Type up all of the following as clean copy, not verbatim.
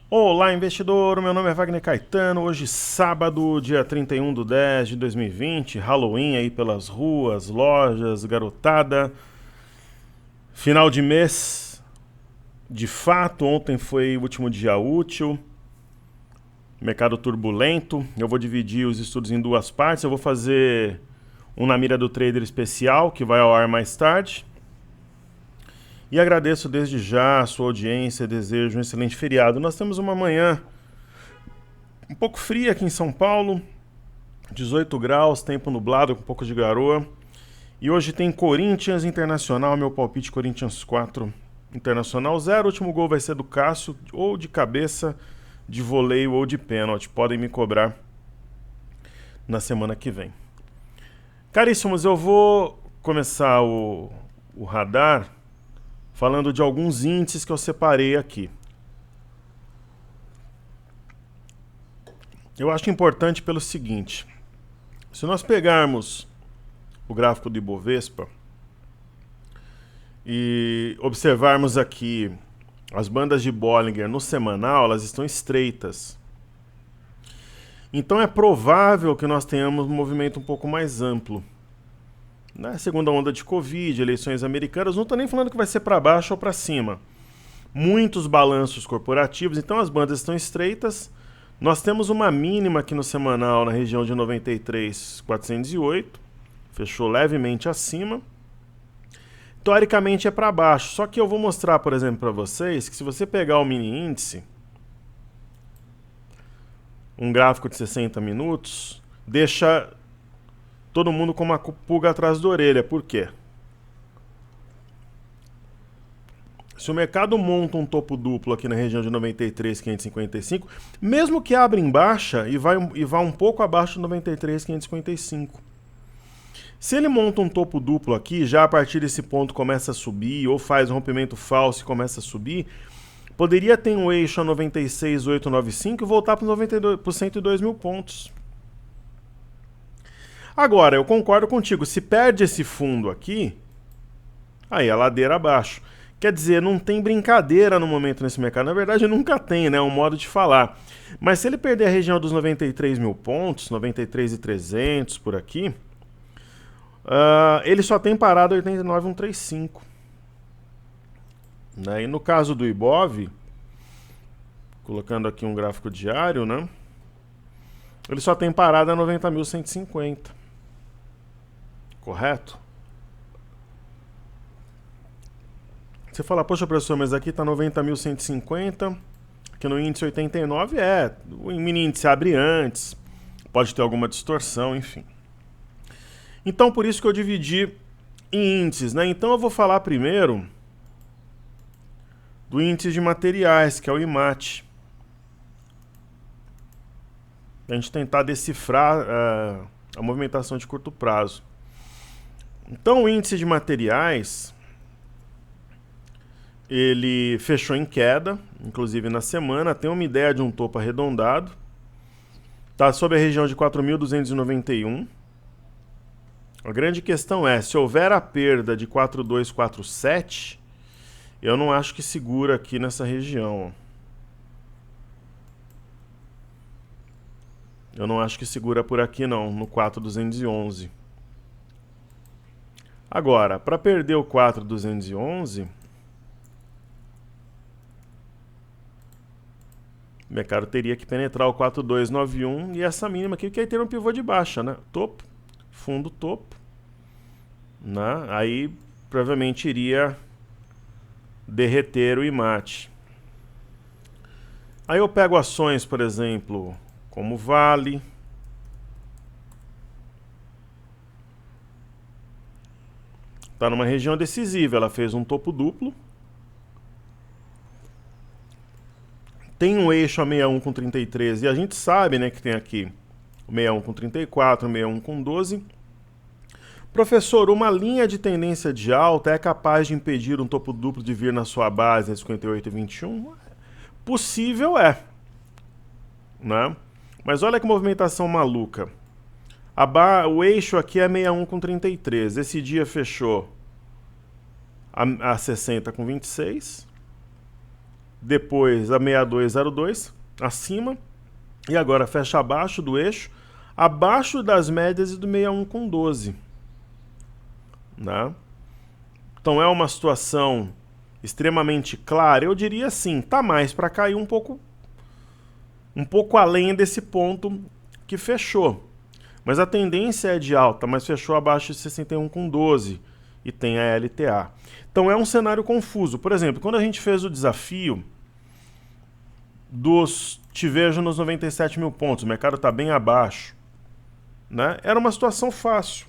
Olá, investidor! Meu nome é Wagner Caetano. Hoje, sábado, dia 31/10/2020, Halloween aí pelas ruas, lojas, garotada. Final de mês, de fato, ontem foi o último dia útil. Mercado turbulento. Eu vou dividir os estudos em duas partes. Eu vou fazer um na mira do trader especial, que vai ao ar mais tarde. E agradeço desde já a sua audiência, desejo um excelente feriado. Nós temos uma manhã um pouco fria aqui em São Paulo, 18 graus, tempo nublado com um pouco de garoa. E hoje tem Corinthians Internacional, meu palpite Corinthians 4, Internacional 0. O último gol vai ser do Cássio, ou de cabeça, de voleio ou de pênalti. Podem me cobrar na semana que vem. Caríssimos, eu vou começar o radar falando de alguns índices que eu separei aqui. Eu acho importante pelo seguinte: se nós pegarmos o gráfico do Ibovespa e observarmos aqui as bandas de Bollinger no semanal, elas estão estreitas. Então é provável que nós tenhamos um movimento um pouco mais amplo. Na segunda onda de Covid, eleições americanas, não estou nem falando que vai ser para baixo ou para cima. Muitos balanços corporativos, então as bandas estão estreitas. Nós temos uma mínima aqui no semanal na região de 93,408, fechou levemente acima. Teoricamente é para baixo, só que eu vou mostrar, por exemplo, para vocês que se você pegar o mini índice, um gráfico de 60 minutos, deixa todo mundo com uma pulga atrás da orelha. Por quê? Se o mercado monta um topo duplo aqui na região de 93,555, mesmo que abra em baixa e vá um pouco abaixo de 93,555. Se ele monta um topo duplo aqui, já a partir desse ponto começa a subir, ou faz um rompimento falso e começa a subir, poderia ter um eixo a 96,895 e voltar para 102 mil pontos. Agora, eu concordo contigo, se perde esse fundo aqui, aí é ladeira abaixo. Quer dizer, não tem brincadeira no momento nesse mercado. Na verdade, nunca tem, né? É um modo de falar. Mas se ele perder a região dos 93 mil pontos, 93.300 por aqui, ele só tem parado 89,135. Né? E no caso do Ibov, colocando aqui um gráfico diário, né? Ele só tem parado a 90.150. Correto? Você fala, poxa, professor, mas aqui está 90.150, aqui no índice 89 o mini índice abre antes, pode ter alguma distorção, enfim. Então, por isso que eu dividi em índices, né? Então, eu vou falar primeiro do índice de materiais, que é o IMAT. A gente tentar decifrar a movimentação de curto prazo. Então, o índice de materiais, ele fechou em queda, inclusive na semana, tem uma ideia de um topo arredondado. Está sob a região de 4.291. A grande questão é, se houver a perda de 4.247, eu não acho que segura aqui nessa região. Eu não acho que segura por aqui não, no 4.211. Agora, para perder o 4.211, o mercado teria que penetrar o 4.291 e essa mínima aqui, que aí teria um pivô de baixa, né? Topo, fundo, topo. Né? Aí provavelmente iria derreter o IMAT. Aí eu pego ações, por exemplo, como Vale. Está numa região decisiva, ela fez um topo duplo. Tem um eixo a 61 com 33 e a gente sabe, né, que tem aqui o 61 com 34, o 61 com 12. Professor, uma linha de tendência de alta é capaz de impedir um topo duplo de vir na sua base entre 58 e 21? Possível é. Né? Mas olha que movimentação maluca. O eixo aqui é 61 com 33. Esse dia fechou a 60 com 26. depois a 6202 acima, e agora fecha abaixo do eixo, abaixo das médias e do 61,12. Né? Então é uma situação extremamente clara. Eu diria assim, tá mais para cair um pouco além desse ponto que fechou. Mas a tendência é de alta, mas fechou abaixo de 61,12 e tem a LTA. Então é um cenário confuso. Por exemplo, quando a gente fez o desafio dos te vejo nos 97 mil pontos, o mercado está bem abaixo, né? Era uma situação fácil.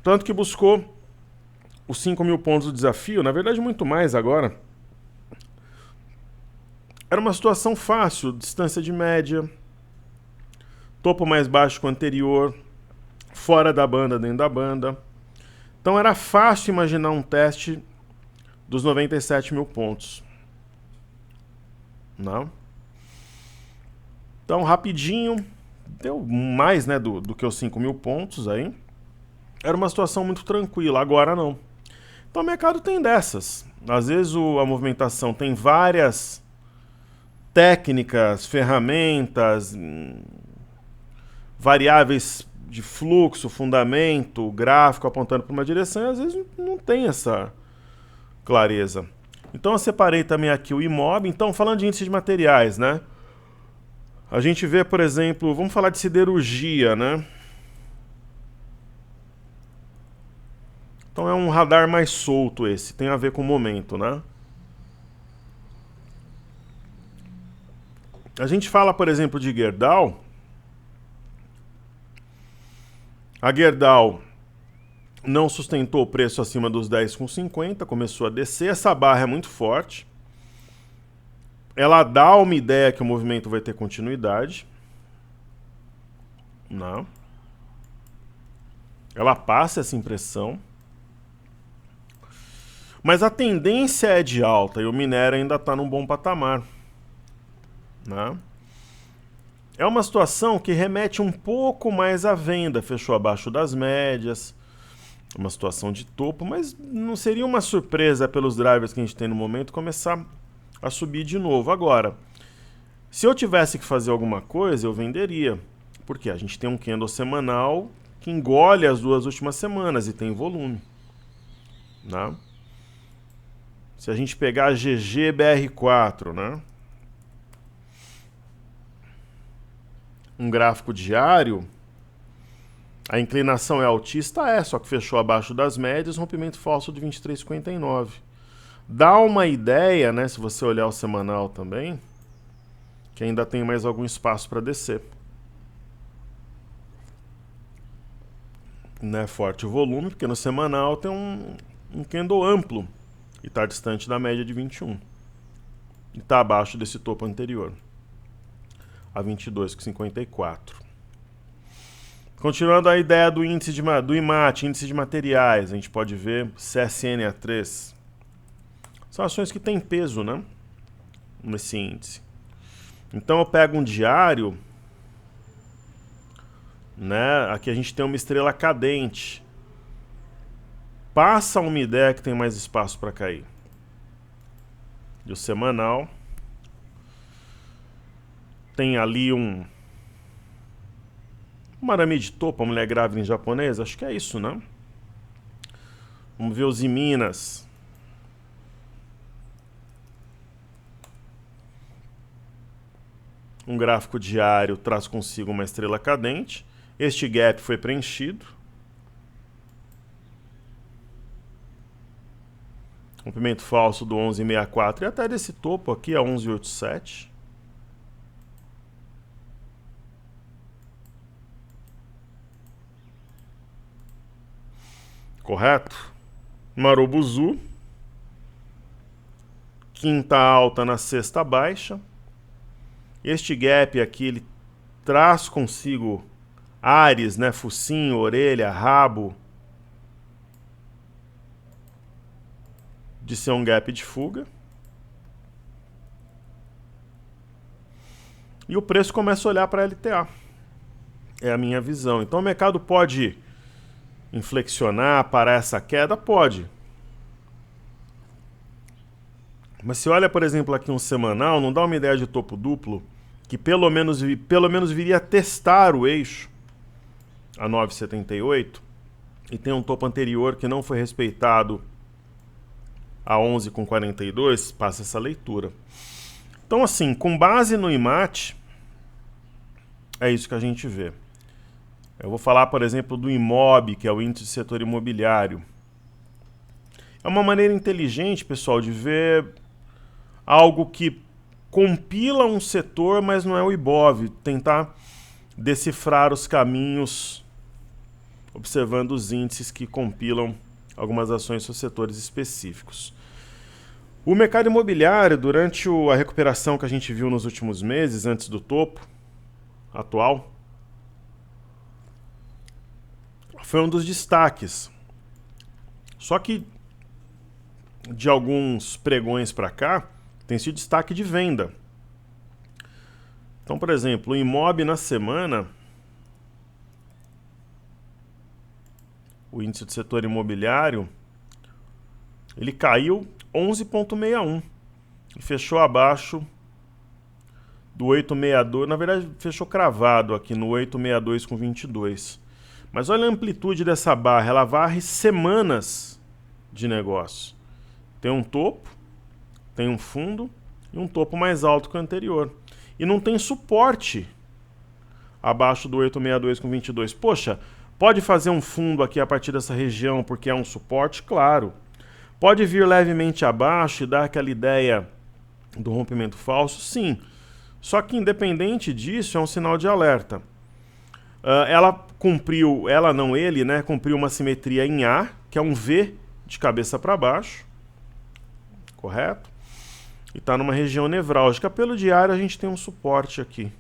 Tanto que buscou os 5 mil pontos do desafio, na verdade muito mais agora. Era uma situação fácil, distância de média, topo mais baixo que o anterior, fora da banda, dentro da banda. Então era fácil imaginar um teste dos 97 mil pontos. Não? Então rapidinho, deu mais, né, do que os 5 mil pontos aí. Era uma situação muito tranquila, agora não. Então o mercado tem dessas. Às vezes a movimentação tem várias técnicas, ferramentas, variáveis de fluxo, fundamento, gráfico apontando para uma direção, e às vezes não tem essa clareza. Então eu separei também aqui o IMOB. Então, falando de índice de materiais, né? A gente vê, por exemplo, vamos falar de siderurgia, né? Então é um radar mais solto esse, tem a ver com o momento, né? A gente fala, por exemplo, de Gerdau. A Gerdau não sustentou o preço acima dos 10,50, começou a descer. Essa barra é muito forte. Ela dá uma ideia que o movimento vai ter continuidade. Não. Ela passa essa impressão. Mas a tendência é de alta e o minério ainda está num bom patamar. Né? É uma situação que remete um pouco mais à venda. Fechou abaixo das médias. Uma situação de topo, mas não seria uma surpresa pelos drivers que a gente tem no momento começar a subir de novo. Agora, se eu tivesse que fazer alguma coisa, eu venderia. Porque a gente tem um candle semanal que engole as 2 últimas semanas e tem volume. Né? Se a gente pegar a GGBR4, né? Um gráfico diário, a inclinação é altista, só que fechou abaixo das médias, rompimento falso de 23,59. Dá uma ideia, né, se você olhar o semanal também, que ainda tem mais algum espaço para descer. Não é forte o volume, porque no semanal tem um candle amplo e está distante da média de 21. E está abaixo desse topo anterior, a 22,54. Continuando a ideia do índice do IMAT, índice de materiais, a gente pode ver CSNA3. São ações que têm peso, né? Nesse índice. Então eu pego um diário, né? Aqui a gente tem uma estrela cadente. Passa uma ideia que tem mais espaço para cair. E o semanal tem ali um arame de topo, a mulher grávida em japonês, acho que é isso, né? Vamos ver os Iminas. Um gráfico diário traz consigo uma estrela cadente. Este gap foi preenchido. Rompimento falso do 11,64 e até desse topo aqui a 11,87. Correto? Marubuzu. Quinta alta na sexta baixa. Este gap aqui, ele traz consigo ares, né? Focinho, orelha, rabo. De ser um gap de fuga. E o preço começa a olhar para a LTA. É a minha visão. Então o mercado pode inflexionar, parar essa queda? Pode. Mas se olha, por exemplo, aqui um semanal, não dá uma ideia de topo duplo, que pelo menos viria a testar o eixo, a 9,78, e tem um topo anterior que não foi respeitado, a 11,42, passa essa leitura. Então, assim, com base no IMAT, é isso que a gente vê. Eu vou falar, por exemplo, do IMOB, que é o índice do setor imobiliário. É uma maneira inteligente, pessoal, de ver algo que compila um setor, mas não é o IBOV. Tentar decifrar os caminhos, observando os índices que compilam algumas ações ou setores específicos. O mercado imobiliário, durante a recuperação que a gente viu nos últimos meses, antes do topo atual, foi um dos destaques. Só que de alguns pregões para cá, tem sido destaque de venda. Então, por exemplo, o IMOB na semana, o índice do setor imobiliário, ele caiu 11,61 e fechou abaixo do 862, na verdade fechou cravado aqui no 862,22. Mas olha a amplitude dessa barra, ela varre semanas de negócio. Tem um topo, tem um fundo e um topo mais alto que o anterior. E não tem suporte abaixo do 862,22. Poxa, pode fazer um fundo aqui a partir dessa região porque é um suporte? Claro. Pode vir levemente abaixo e dar aquela ideia do rompimento falso? Sim. Só que independente disso, é um sinal de alerta. Ela não ele, né, cumpriu uma simetria em A, que é um V de cabeça para baixo, correto? E está numa região nevrálgica. Pelo diário a gente tem um suporte aqui,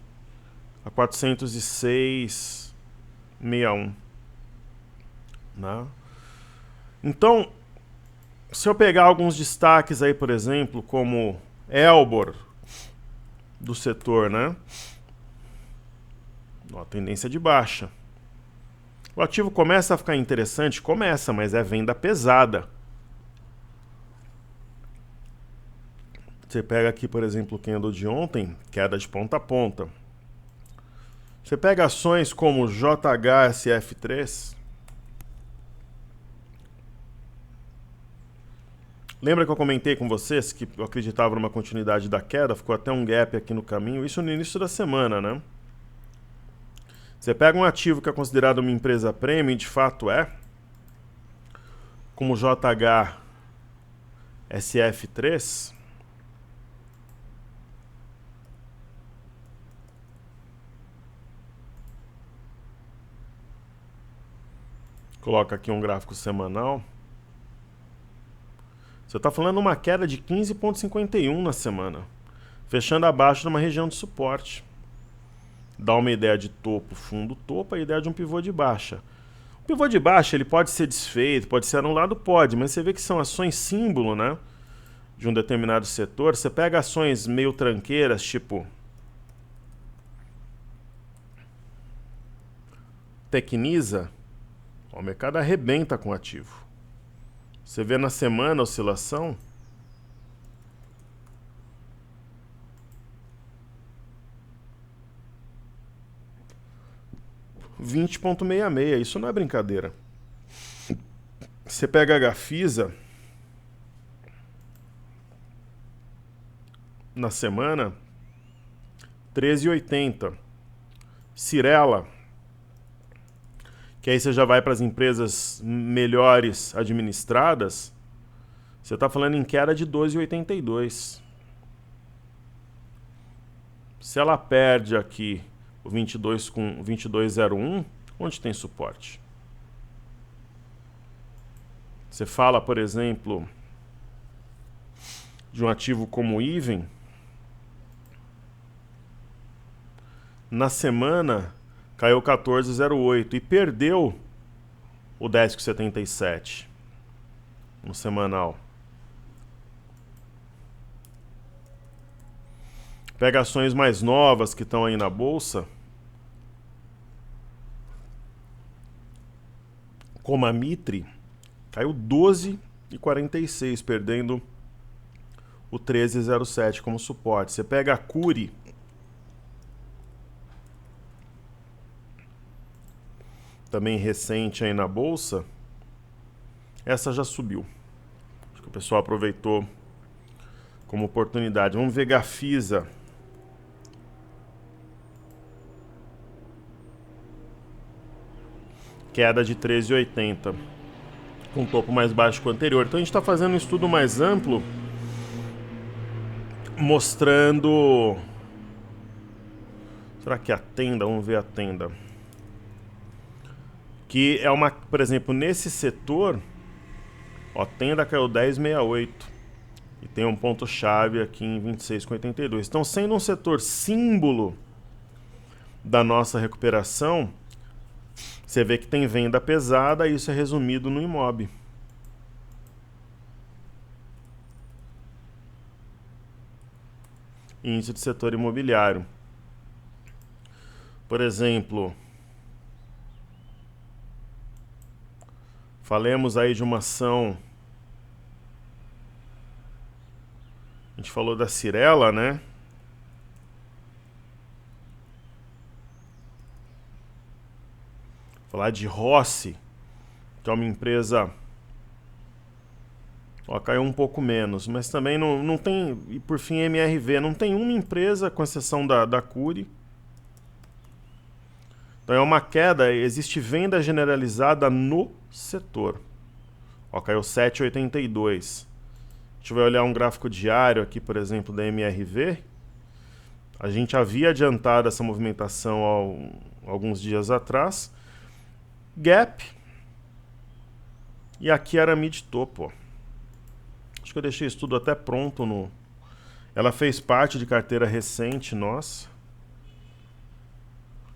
a 406,61. Né? Então, se eu pegar alguns destaques aí, por exemplo, como Elbor, do setor, né? Ó, tendência de baixa. O ativo começa a ficar interessante? Começa, mas é venda pesada. Você pega aqui, por exemplo, o candle de ontem, queda de ponta a ponta. Você pega ações como JHSF3. Lembra que eu comentei com vocês que eu acreditava numa continuidade da queda? Ficou até um gap aqui no caminho. Isso no início da semana, né? Você pega um ativo que é considerado uma empresa premium, e de fato é, como JHSF3. Coloca aqui um gráfico semanal. Você está falando uma queda de 15,51 na semana, fechando abaixo de uma região de suporte. Dá uma ideia de topo, fundo, topo, a ideia de um pivô de baixa. O pivô de baixa ele pode ser desfeito, pode ser anulado, pode, mas você vê que são ações símbolo, né, de um determinado setor. Você pega ações meio tranqueiras, tipo Tecnisa, o mercado arrebenta com o ativo. Você vê na semana a oscilação, (20,66), isso não é brincadeira. Você pega a Gafisa, na semana, 13,80. Cirela, que aí você já vai para as empresas melhores administradas, você está falando em queda de 12,82. Se ela perde aqui o 22 com 22,01, onde tem suporte? Você fala, por exemplo, de um ativo como o Even. Na semana caiu 14,08 e perdeu o 10,77 no semanal. Pega ações mais novas que estão aí na bolsa, como a Mitre, caiu 12,46, perdendo o 13,07 como suporte. Você pega a Cury, também recente aí na bolsa, essa já subiu. Acho que o pessoal aproveitou como oportunidade. Vamos ver Gafisa. Queda de 13,80, com um topo mais baixo que o anterior. Então a gente está fazendo um estudo mais amplo, mostrando... Será que a tenda? Vamos ver a tenda. Que é uma, por exemplo, nesse setor, ó, tenda caiu 10,68 e tem um ponto-chave aqui em 26,82. Então, sendo um setor símbolo da nossa recuperação, você vê que tem venda pesada e isso é resumido no Imob. Índice de setor imobiliário. Por exemplo, falemos aí de uma ação. A gente falou da Cirela, né? Falar de Rossi, que é uma empresa... Ó, caiu um pouco menos, mas também não tem... E por fim, MRV. Não tem uma empresa, com exceção da Cury. Então é uma queda, existe venda generalizada no setor. Ó, caiu 7,82. A gente vai olhar um gráfico diário aqui, por exemplo, da MRV. A gente havia adiantado essa movimentação alguns dias atrás. Gap. E aqui Aramid topo. Ó. Acho que eu deixei isso tudo até pronto no... Ela fez parte de carteira recente, nossa.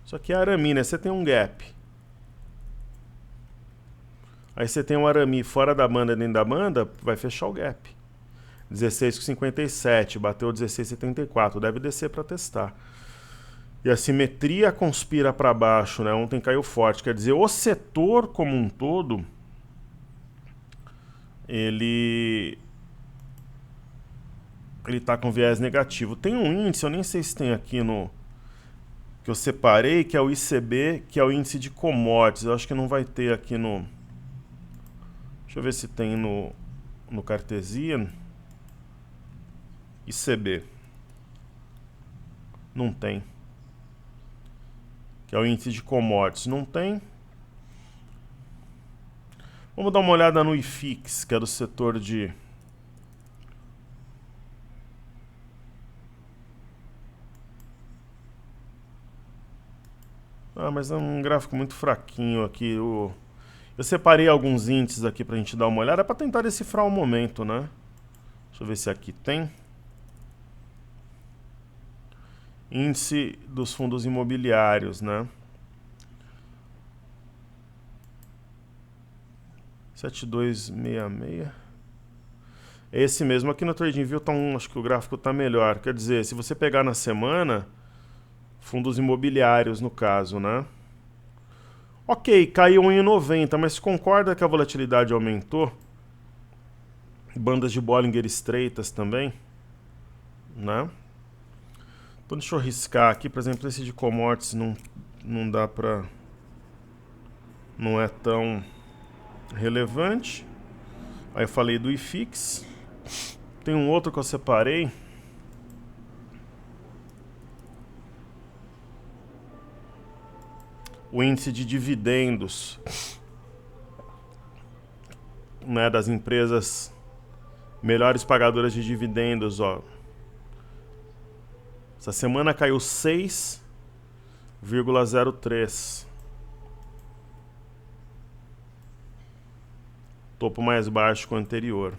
Isso aqui é Arami, né? Você tem um gap. Aí você tem um Arami fora da banda, dentro da banda, vai fechar o gap. 16,57, bateu 16,74, deve descer para testar. E a simetria conspira para baixo, né? Ontem caiu forte, quer dizer, o setor como um todo, ele tá com viés negativo. Tem um índice, eu nem sei se tem aqui no... que eu separei, que é o ICB, que é o índice de commodities. Eu acho que não vai ter aqui no... Deixa eu ver se tem no Cartesian. ICB. Não tem. Que é o índice de commodities. Não tem. Vamos dar uma olhada no IFIX, que é do setor de... Ah, mas é um gráfico muito fraquinho aqui. Eu separei alguns índices aqui pra gente dar uma olhada, para tentar decifrar o momento, né? Deixa eu ver se aqui tem. Índice dos fundos imobiliários, né? 7266. Esse mesmo aqui no TradingView tá acho que o gráfico tá melhor. Quer dizer, se você pegar na semana, fundos imobiliários no caso, né? Ok, caiu 1,90, mas concorda que a volatilidade aumentou? Bandas de Bollinger estreitas também, né? Então deixa eu riscar aqui, por exemplo, esse de commodities não dá pra... não é tão relevante. Aí eu falei do IFIX. Tem um outro que eu separei. O índice de dividendos, né, das empresas melhores pagadoras de dividendos, ó. Essa semana caiu 6,03. Topo mais baixo que o anterior.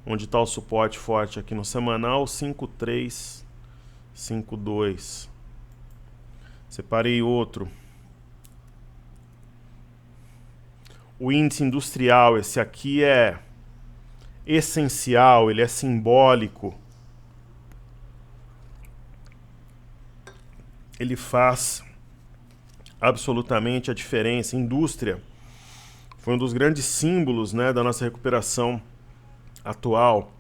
Onde está o suporte forte aqui no semanal? 5,352. Separei outro. O índice industrial, esse aqui é essencial, ele é simbólico. Ele faz absolutamente a diferença. Indústria foi um dos grandes símbolos, né, da nossa recuperação atual.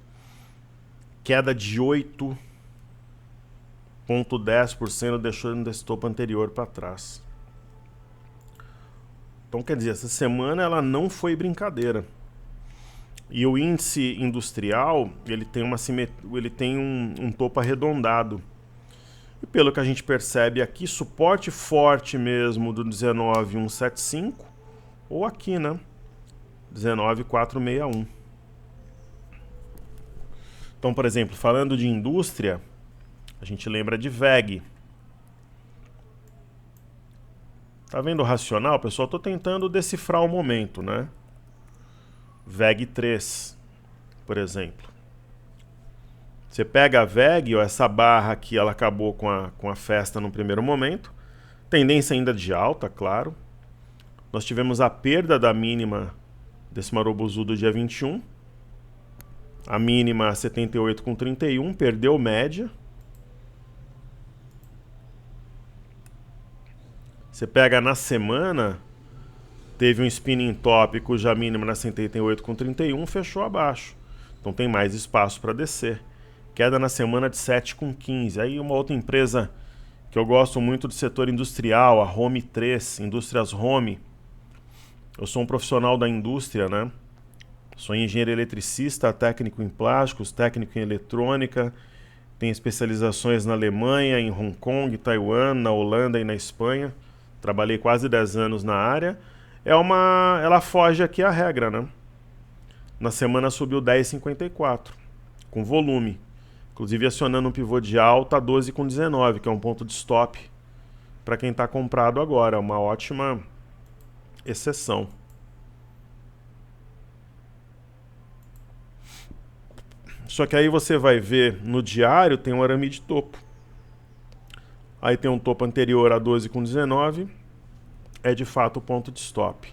queda de 8,10% deixando esse topo anterior para trás. Então, quer dizer, essa semana ela não foi brincadeira. E o índice industrial, ele tem um topo arredondado. E pelo que a gente percebe aqui, suporte forte mesmo do 19,175, ou aqui, né? 19,461. Então, por exemplo, falando de indústria, a gente lembra de WEG. Tá vendo o racional, pessoal? Tô tentando decifrar o momento, né? WEG 3, por exemplo. Você pega a WEG, ó, essa barra aqui, ela acabou com a festa no primeiro momento. Tendência ainda de alta, claro. Nós tivemos a perda da mínima desse Marubozu do dia 21. A mínima 78,31, perdeu média. Você pega na semana, teve um spinning top cuja mínima na 78,31, fechou abaixo. Então tem mais espaço para descer. Queda na semana de 7,15. Aí uma outra empresa que eu gosto muito do setor industrial, a Home 3, Indústrias Home. Eu sou um profissional da indústria, né? Sou engenheiro eletricista, técnico em plásticos, técnico em eletrônica. Tenho especializações na Alemanha, em Hong Kong, Taiwan, na Holanda e na Espanha. Trabalhei quase 10 anos na área. Ela foge aqui à regra, né? Na semana subiu 10,54, com volume. Inclusive acionando um pivô de alta a 12,19, que é um ponto de stop para quem está comprado agora. É uma ótima exceção. Só que aí você vai ver no diário tem um arame de topo. Aí tem um topo anterior a 12,19, é de fato o ponto de stop.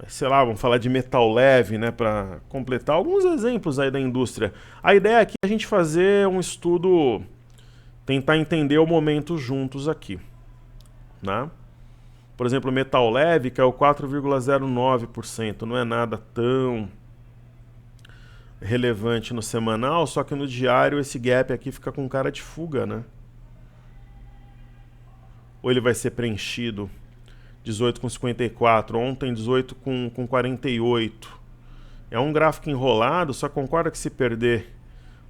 Sei lá, vamos falar de metal leve, né, para completar alguns exemplos aí da indústria. A ideia aqui é a gente fazer um estudo, tentar entender o momento juntos aqui, né? Por exemplo, metal leve caiu 4,09%, não é nada tão relevante no semanal, só que no diário esse gap aqui fica com cara de fuga, né? Ou ele vai ser preenchido? 18,54, ontem 18,48. É um gráfico enrolado, só concorda que se perder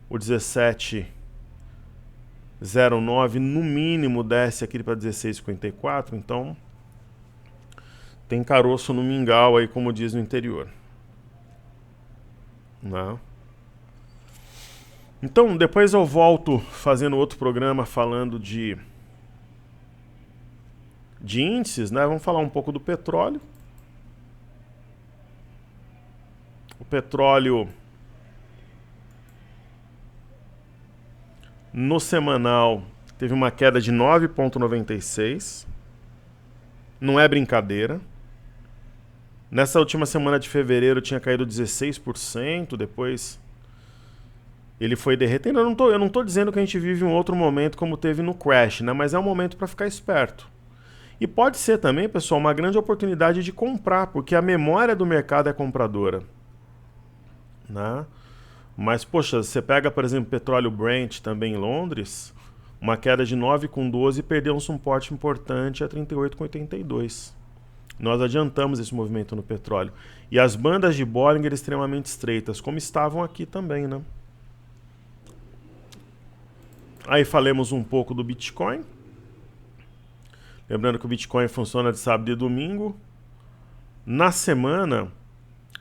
o 17,09 no mínimo desce aqui para 16,54, então tem caroço no mingau aí, como diz no interior. Não. Então, depois eu volto fazendo outro programa falando de índices, né? Vamos falar um pouco do petróleo. O petróleo no semanal teve uma queda de 9,96. Não é brincadeira. Nessa última semana de fevereiro tinha caído 16%, depois ele foi derretendo. Eu não tô dizendo que a gente vive um outro momento como teve no crash, né? Mas é um momento para ficar esperto. E pode ser também, pessoal, uma grande oportunidade de comprar, porque a memória do mercado é compradora, né? Mas, poxa, você pega, por exemplo, petróleo Brent também em Londres, uma queda de 9,12 e perdeu um suporte importante a 38,82. Nós adiantamos esse movimento no petróleo. E as bandas de Bollinger extremamente estreitas, como estavam aqui também, né? Aí falemos um pouco do Bitcoin. Lembrando que o Bitcoin funciona de sábado e domingo. Na semana,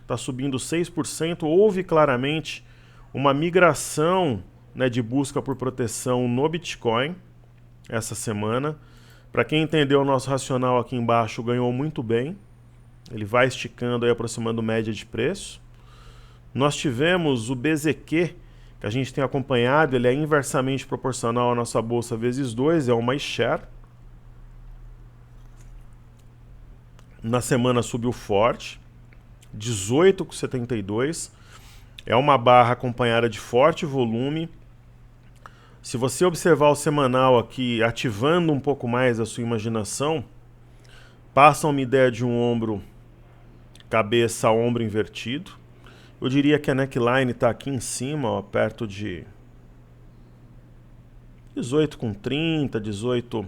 está subindo 6%. Houve claramente uma migração, né, de busca por proteção no Bitcoin essa semana. Para quem entendeu o nosso racional aqui embaixo, ganhou muito bem. Ele vai esticando e aproximando média de preço. Nós tivemos o BZQ, que a gente tem acompanhado, ele é inversamente proporcional à nossa bolsa vezes 2, é uma iShare. Na semana subiu forte, 18,72. É uma barra acompanhada de forte volume. Se você observar o semanal aqui, ativando um pouco mais a sua imaginação, passa uma ideia de um ombro, cabeça, ombro invertido. Eu diria que a neckline está aqui em cima, ó, perto de 18,30, 18.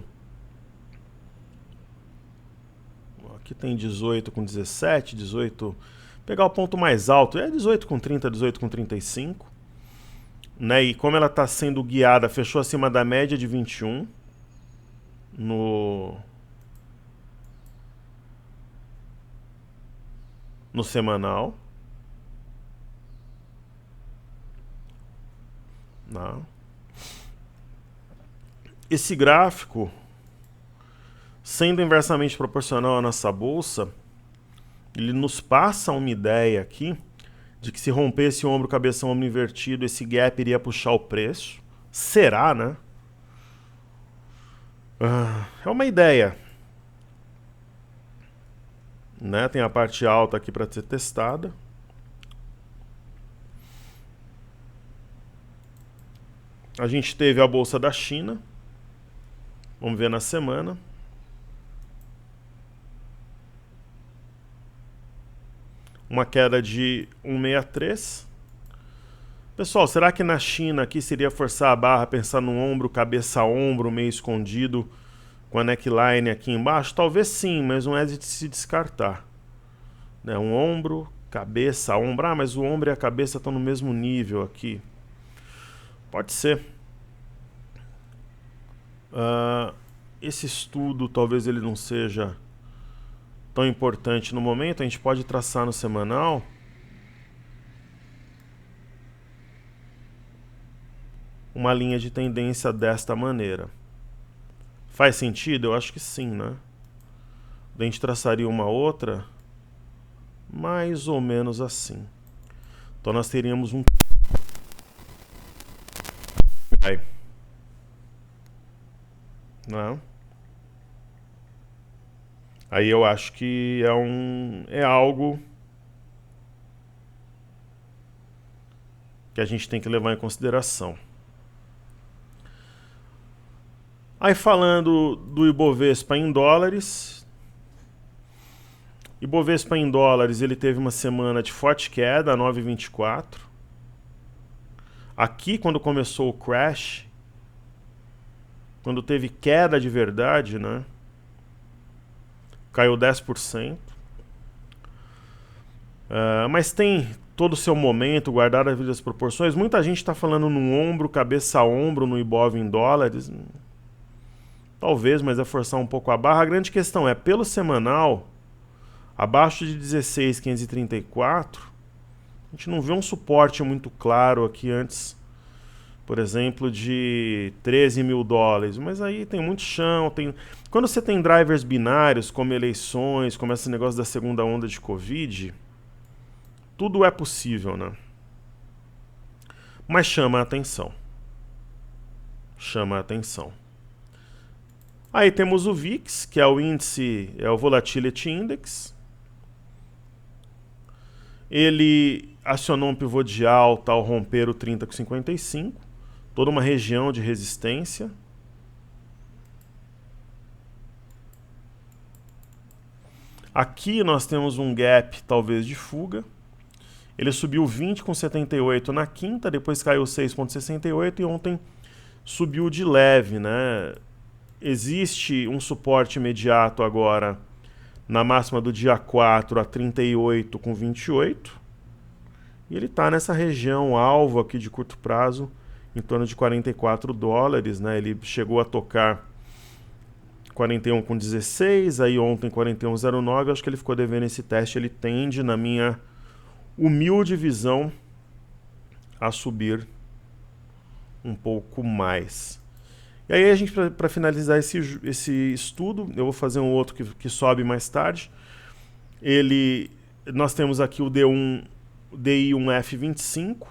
Aqui tem 18,17, 18. Pegar o ponto mais alto é 18,30, 18,35. Né? E como ela está sendo guiada, fechou acima da média de 21 no semanal. Não. Esse gráfico, sendo inversamente proporcional à nossa bolsa, ele nos passa uma ideia aqui de que se rompesse o ombro, cabeça, ombro invertido, esse gap iria puxar o preço. Será, né? É uma ideia. Né? Tem a parte alta aqui para ser testada. A gente teve a bolsa da China. Vamos ver na semana. Uma queda de 1,63. Pessoal, será que na China aqui seria forçar a barra, pensar no ombro, cabeça a ombro, meio escondido, com a neckline aqui embaixo? Talvez sim, mas não é de se descartar. Né? Um ombro, cabeça, ombro. Ah, mas o ombro e a cabeça estão no mesmo nível aqui. Pode ser. Esse estudo talvez ele não seja tão importante no momento. A gente pode traçar no semanal uma linha de tendência desta maneira. Faz sentido? Eu acho que sim, né? A gente traçaria uma outra mais ou menos assim. Então nós teríamos um... Não. Aí eu acho que é algo que a gente tem que levar em consideração. Aí falando do Ibovespa em dólares. Ibovespa em dólares, ele teve uma semana de forte queda, 9,24. Aqui, quando começou o crash, quando teve queda de verdade, né? Caiu 10%. Mas tem todo o seu momento, guardado as devidas proporções. Muita gente está falando no ombro, cabeça a ombro no Ibov em dólares. Talvez, mas é forçar um pouco a barra. A grande questão é, pelo semanal, abaixo de 16,534, a gente não vê um suporte muito claro aqui antes, por exemplo, de 13 mil dólares. Mas aí tem muito chão. Quando você tem drivers binários, como eleições, como esse negócio da segunda onda de Covid, tudo é possível, né? Mas chama a atenção. Chama a atenção. Aí temos o VIX, que é o índice, é o Volatility Index. Ele acionou um pivô de alta ao romper o 30,55, toda uma região de resistência. Aqui nós temos um gap, talvez, de fuga. Ele subiu 20,78 na quinta, depois caiu 6,68 e ontem subiu de leve, né? Existe um suporte imediato agora na máxima do dia 4 a 38,28. E ele está nessa região alvo aqui de curto prazo, em torno de 44 dólares, né? Ele chegou a tocar 41,16, aí ontem 41,09. Acho que ele ficou devendo esse teste. Ele tende, na minha humilde visão, a subir um pouco mais. E aí a gente, para finalizar esse estudo, eu vou fazer um outro que sobe mais tarde. Nós temos aqui o DI1F25.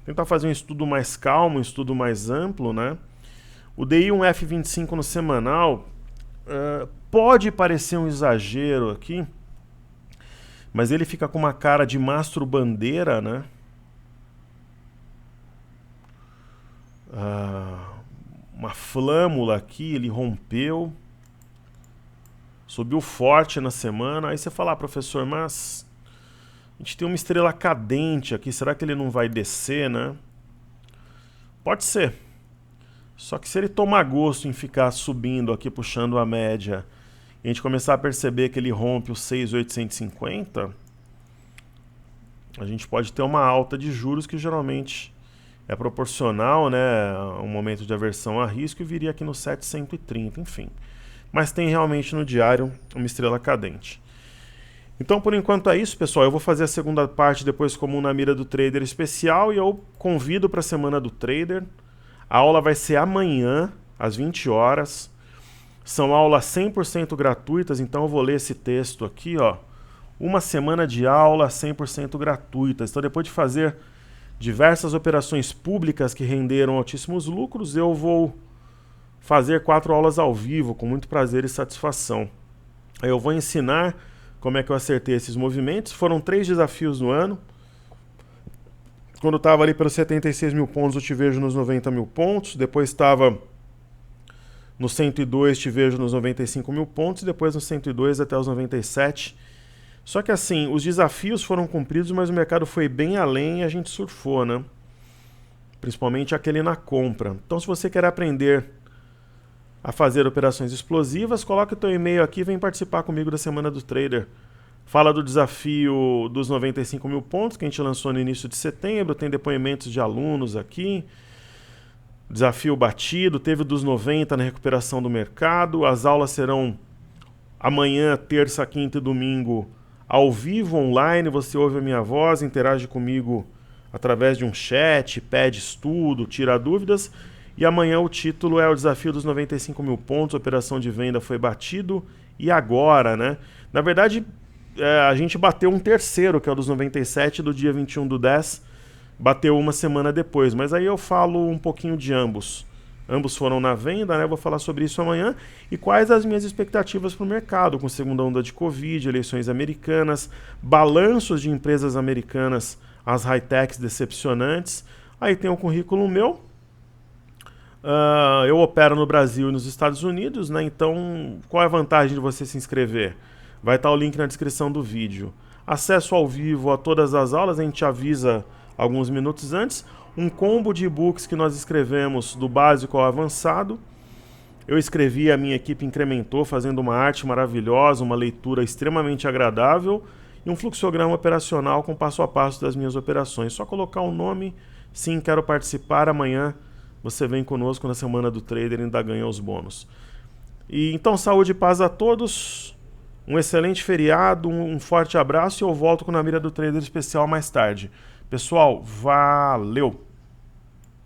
Tentar fazer um estudo mais calmo, um estudo mais amplo, né? O DI1F25 no semanal pode parecer um exagero aqui, mas ele fica com uma cara de mastro bandeira, né? Uma flâmula aqui, ele rompeu, subiu forte na semana. Aí você fala, professor, mas A gente tem uma estrela cadente aqui, será que ele não vai descer, né? Pode ser. Só que se ele tomar gosto em ficar subindo aqui, puxando a média, e a gente começar a perceber que ele rompe os 6.850, a gente pode ter uma alta de juros que geralmente é proporcional, né, a um momento de aversão a risco, e viria aqui no 7.130, enfim. Mas tem realmente no diário uma estrela cadente. Então, por enquanto é isso, pessoal. Eu vou fazer a segunda parte depois comum na mira do trader especial, e eu convido para a semana do trader. A aula vai ser amanhã, às 20 horas. São aulas 100% gratuitas, então eu vou ler esse texto aqui, ó. Uma semana de aula 100% gratuitas. Então, depois de fazer diversas operações públicas que renderam altíssimos lucros, eu vou fazer 4 aulas ao vivo, com muito prazer e satisfação. Eu vou ensinar como é que eu acertei esses movimentos. Foram 3 desafios no ano. Quando estava ali pelos 76 mil pontos, eu te vejo nos 90 mil pontos. Depois estava no 102, te vejo nos 95 mil pontos. Depois no 102 até os 97. Só que assim, os desafios foram cumpridos, mas o mercado foi bem além e a gente surfou, né? Principalmente aquele na compra. Então, se você quer aprender a fazer operações explosivas, coloque o teu e-mail aqui e vem participar comigo da Semana do Trader. Fala do desafio dos 95 mil pontos que a gente lançou no início de setembro, tem depoimentos de alunos aqui. Desafio batido, teve dos 90 na recuperação do mercado. As aulas serão amanhã, terça, quinta e domingo, ao vivo, online. Você ouve a minha voz, interage comigo através de um chat, pede estudo, tira dúvidas. E amanhã o título é o desafio dos 95 mil pontos, a operação de venda foi batido. E agora, né? Na verdade, a gente bateu um terceiro, que é o dos 97, do dia 21/10. Bateu uma semana depois, mas aí eu falo um pouquinho de ambos. Ambos foram na venda, né? Vou falar sobre isso amanhã. E quais as minhas expectativas para o mercado, com segunda onda de Covid, eleições americanas, balanços de empresas americanas, as high-techs decepcionantes. Aí tem o currículo meu. Eu opero no Brasil e nos Estados Unidos, né? Então, qual é a vantagem de você se inscrever? Vai estar o link na descrição do vídeo. Acesso ao vivo a todas as aulas, a gente avisa alguns minutos antes. Um combo de e-books que nós escrevemos do básico ao avançado. Eu escrevi, a minha equipe incrementou, fazendo uma arte maravilhosa, uma leitura extremamente agradável e um fluxograma operacional com passo a passo das minhas operações. Só colocar o nome, sim, quero participar. Amanhã você vem conosco na Semana do Trader e ainda ganha os bônus. E então, saúde e paz a todos. Um excelente feriado, um forte abraço e eu volto com a mira do Trader especial mais tarde. Pessoal, valeu!